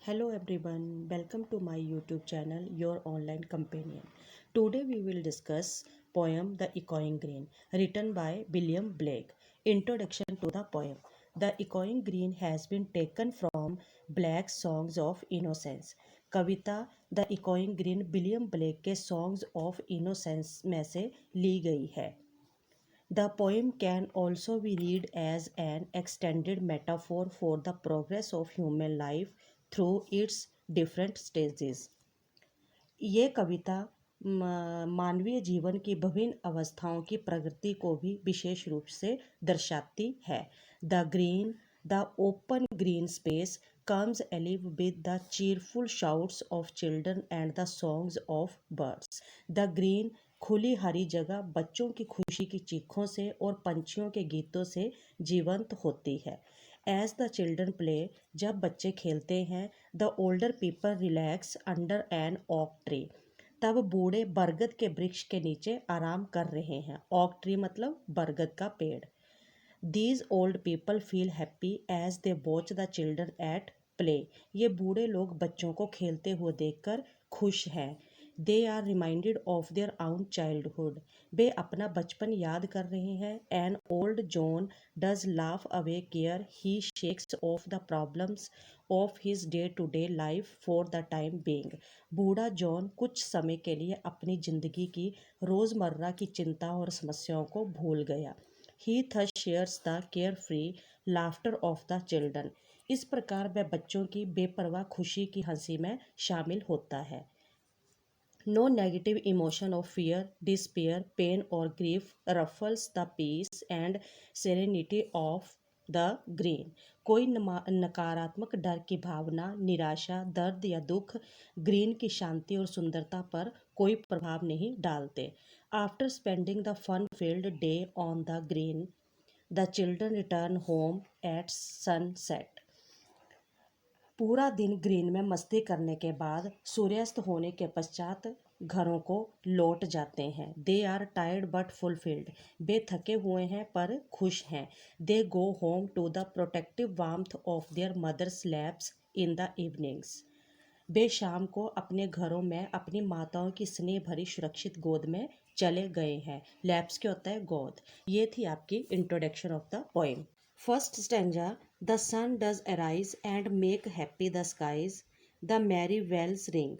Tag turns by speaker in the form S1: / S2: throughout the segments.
S1: Hello everyone, welcome to my YouTube channel, Your Online Companion. Today we will discuss poem The Echoing Green, written by William Blake. Introduction to the poem. The Echoing Green has been taken from Blake's Songs of Innocence. Kavita the echoing green William Blake के songs of innocence में से ली गई है. The poem can also be read as an extended metaphor for the progress of human life through its different stages. ये कविता मानवीय जीवन की विभिन्न अवस्थाओं की प्रगति को भी विशेष रूप से दर्शाती है. The open green space comes alive with the cheerful shouts of children and the songs of birds. The green खुली हरी जगह बच्चों की खुशी की चीखों से और पंछियों के गीतों से जीवंत होती है. एज द चिल्ड्रन प्ले, जब बच्चे खेलते हैं, the older people relax under an oak tree, तब बूढ़े बरगद के वृक्ष के नीचे आराम कर रहे हैं. ओक ट्री मतलब बरगद का पेड़. These old people feel happy as they watch the children at play. ये बूढ़े लोग बच्चों को खेलते हुए देखकर खुश हैं. They are reminded of their own childhood. वे अपना बचपन याद कर रहे हैं. An old John does laugh away care, he shakes off the problems of his day to day life for the time being. बूढ़ा जॉन कुछ समय के लिए अपनी जिंदगी की रोज़मर्रा की चिंता और समस्याओं को भूल गया. He thus shares the care free laughter of the children. इस प्रकार वह बच्चों की बेपरवाह खुशी की हंसी में शामिल होता है. No negative emotion of fear, despair, pain or grief ruffles the peace and serenity of the green. कोई नकारात्मक डर की भावना, निराशा, दर्द या दुख ग्रीन की शांति और सुंदरता पर कोई प्रभाव नहीं डालते. After spending the fun-filled day on the green, the children return home at sunset. पूरा दिन ग्रीन में मस्ती करने के बाद सूर्यास्त होने के पश्चात घरों को लौट जाते हैं. They are tired but fulfilled. वे थके हुए हैं पर खुश हैं. They go home to the protective warmth of their mothers laps in the evenings. वे शाम को अपने घरों में अपनी माताओं की स्नेह भरी सुरक्षित गोद में चले गए हैं. लैप्स क्या होता है? गोद. ये थी आपकी introduction of the poem. First stanza. The sun does arise and make happy the skies, the merry bells ring.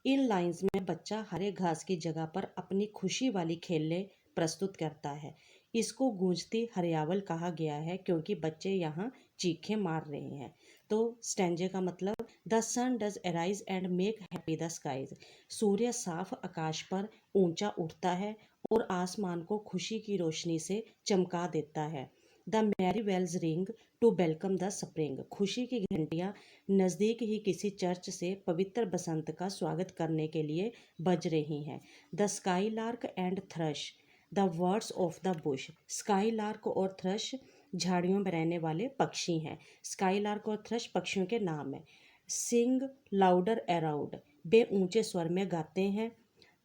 S1: In lines में बच्चा हरे घास की जगह पर अपनी खुशी वाली खेलें प्रस्तुत करता है. इसको गूंजती हरियावल कहा गया है क्योंकि बच्चे यहाँ चीखें मार रहे हैं. तो स्टैंजे का मतलब, the sun does arise and make happy the skies. सूर्य साफ आकाश पर ऊंचा उठता है और आसमान को खुशी की रोशनी से चमका देता है. The merry bells ring to welcome the spring. खुशी की घंटियां नज़दीक ही किसी चर्च से पवित्र बसंत का स्वागत करने के लिए बज रही हैं. The sky lark and thrust, the words of the Bush. Sky lark और थ्रश झाड़ियों में रहने वाले पक्षी हैं. स्काई लार्क और थ्रश पक्षियों के नाम हैं. सिंग लाउडर अराउंड. वे ऊंचे स्वर में गाते हैं.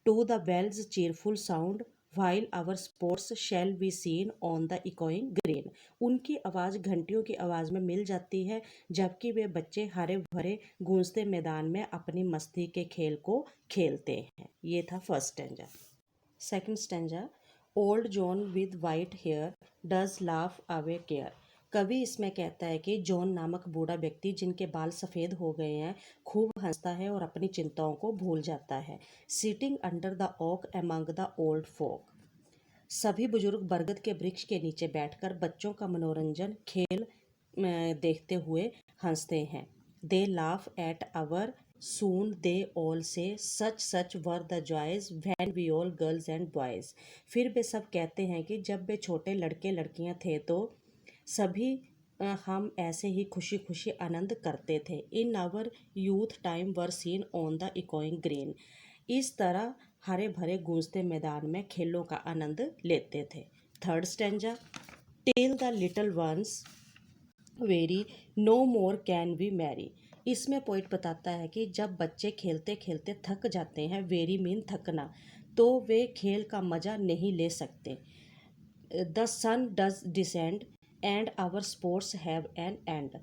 S1: To the bells cheerful sound while our sports shall be seen on the echoing green. उनकी आवाज़ घंटियों की आवाज़ में मिल जाती है जबकि वे बच्चे हरे भरे गूंजते मैदान में अपनी मस्ती के खेल को खेलते हैं. ये था first stanza. Second stanza. Old John with white hair does laugh away care. कवि इसमें कहता है कि जॉन नामक बूढ़ा व्यक्ति जिनके बाल सफ़ेद हो गए हैं खूब हंसता है और अपनी चिंताओं को भूल जाता है. Sitting under the oak among the old folk. सभी बुजुर्ग बरगद के वृक्ष के नीचे बैठकर बच्चों का मनोरंजन खेल देखते हुए हंसते हैं. They laugh at our soon they all say such were the joys when we all girls and boys. फिर वे सब कहते हैं कि जब वे छोटे लड़के लड़कियां थे तो सभी हम ऐसे ही खुशी खुशी आनंद करते थे. In our youth time were seen on the echoing green. इस तरह हरे भरे गूंजते मैदान में खेलों का आनंद लेते थे. Third stanza. Till the little ones weary no more can we merry. इसमें पोइट बताता है कि जब बच्चे खेलते खेलते थक जाते हैं, वेरी मीन थकना, तो वे खेल का मज़ा नहीं ले सकते. The sun does descend and our sports have an end.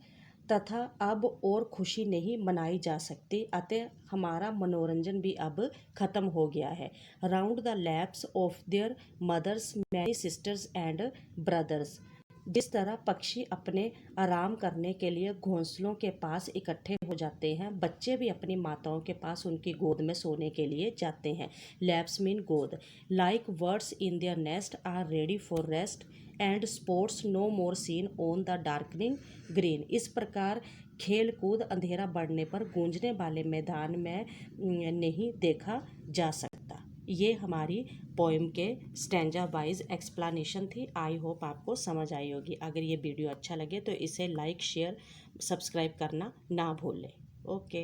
S1: तथा अब और खुशी नहीं मनाई जा सकती, अतः हमारा मनोरंजन भी अब ख़त्म हो गया है। Round the laps of their mothers many sisters and brothers. जिस तरह पक्षी अपने आराम करने के लिए घोंसलों के पास इकट्ठे हो जाते हैं, बच्चे भी अपनी माताओं के पास उनकी गोद में सोने के लिए जाते हैं। लैप्स मीन गोद। Like birds in their nest are ready for rest and sports no more seen on the darkening green. इस प्रकार खेल कूद अंधेरा बढ़ने पर गूंजने वाले मैदान में नहीं देखा जा सकता। ये हमारी पोएम के स्टैंजा वाइज एक्सप्लेनेशन थी। आई होप आपको समझ आई होगी। अगर ये वीडियो अच्छा लगे तो इसे लाइक शेयर सब्सक्राइब करना ना भूलें। ओके।